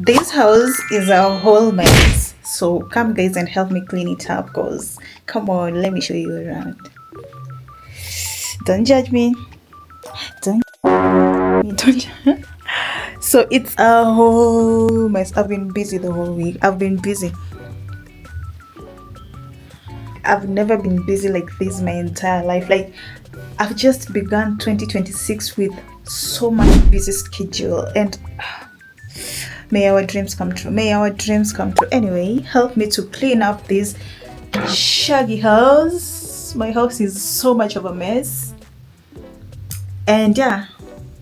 This house is a whole mess. So come guys and help me clean it up, cause come on, let me show you around. Don't judge me. Don't don't so it's a whole mess. I've been busy the whole week. I've been busy. I've never been busy like this my entire life. Like I've just begun 2026 with so much busy schedule, and may our dreams come true. May our dreams come true. Anyway, help me to clean up this shaggy house. My house is so much of a mess. And yeah,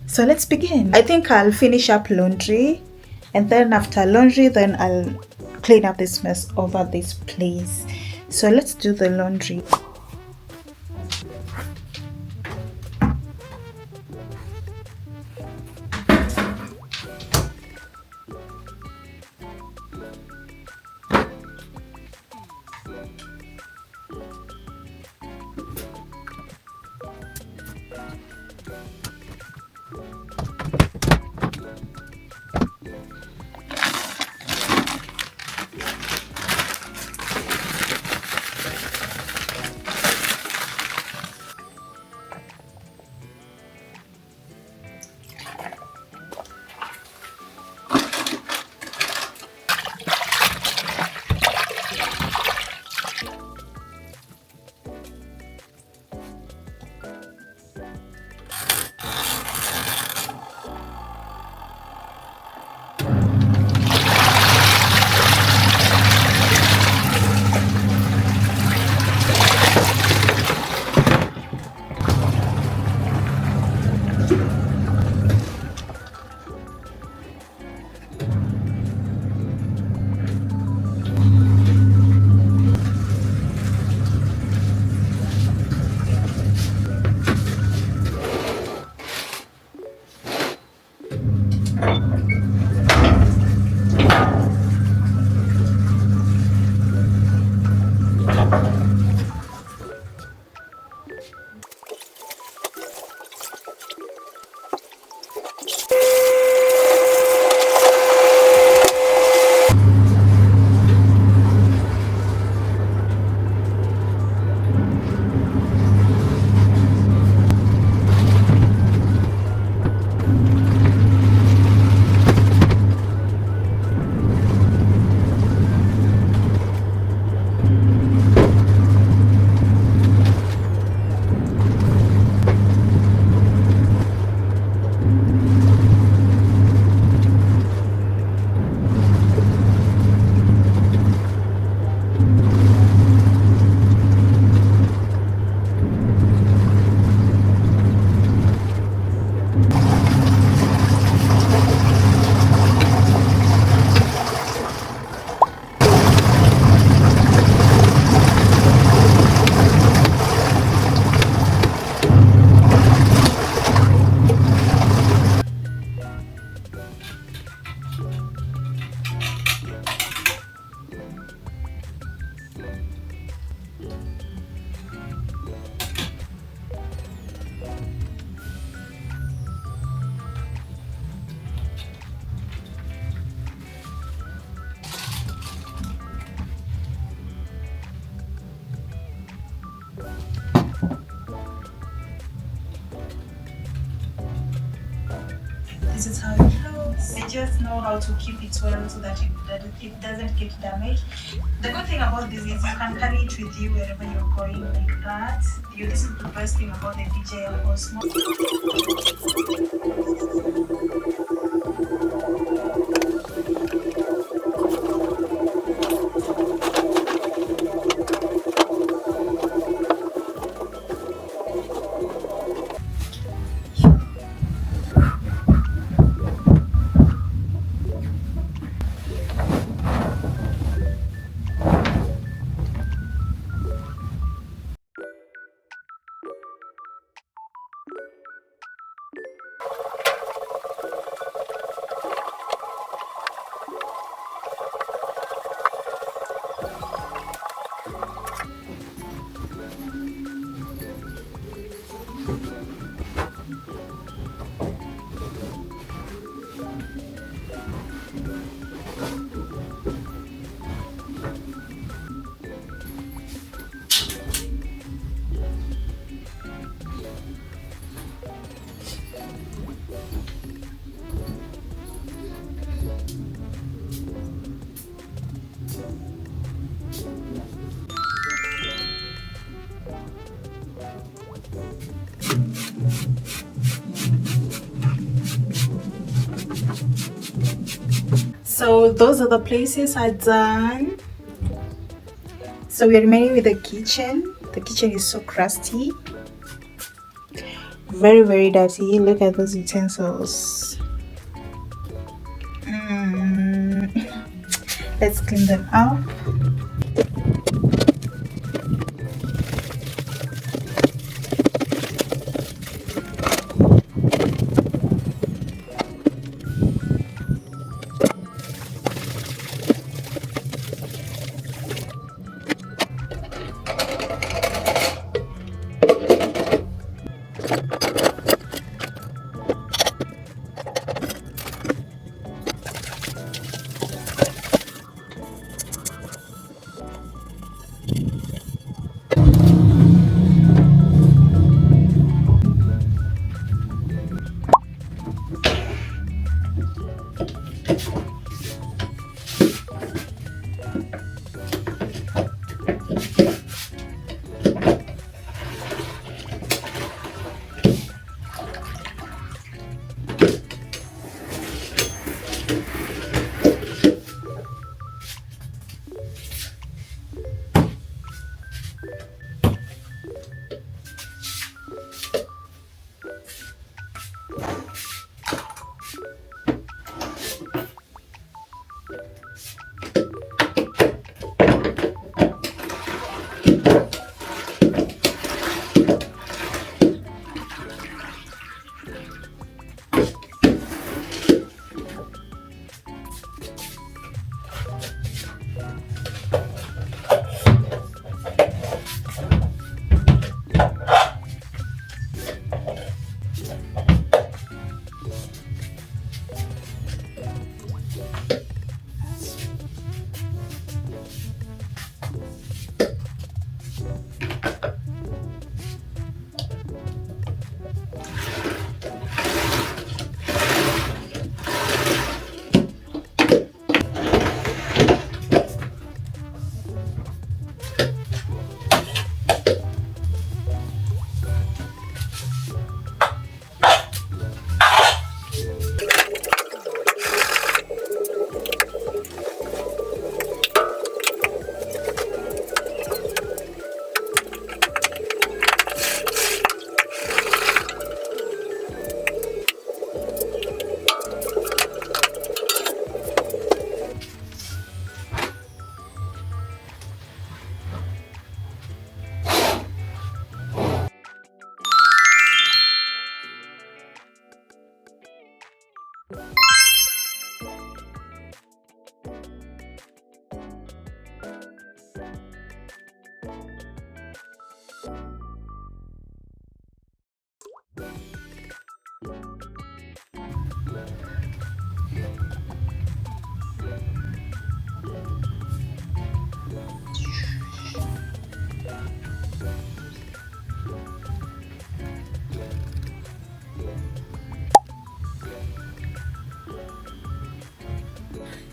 so let's begin. I think I'll finish up laundry, and then after laundry, then I'll clean up this mess over this place. So let's do the laundry. This is how it looks. I just know how to keep it well so that it doesn't get damaged. The good thing about this is you can carry it with you wherever you're going like that. This is the best thing about the DJI Osmo. So those are the places are done. So we're remaining with the kitchen. The kitchen is so crusty, very very dirty. Look at those utensils. Let's clean them up.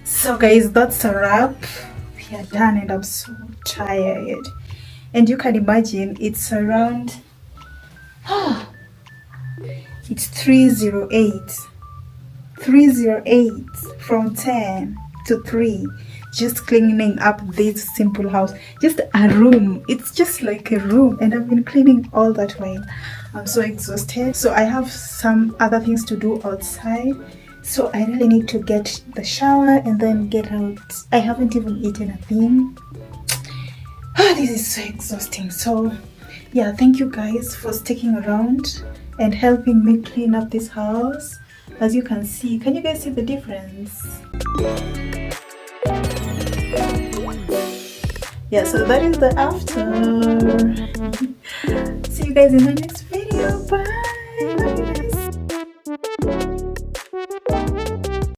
So guys, that's a wrap. We are done and I'm so tired. And you can imagine it's around it's 308 from 10 to 3, just cleaning up this simple house, just a room. It's just like a room and I've been cleaning all that while. I'm so exhausted, so I have some other things to do outside. So I really need to get the shower and then get out. I haven't even eaten a thing. This is so exhausting. So yeah, thank you guys for sticking around and helping me clean up this house. As you can see, can you guys see the difference? Yeah, so that is the after. See you guys in the next video. Bye.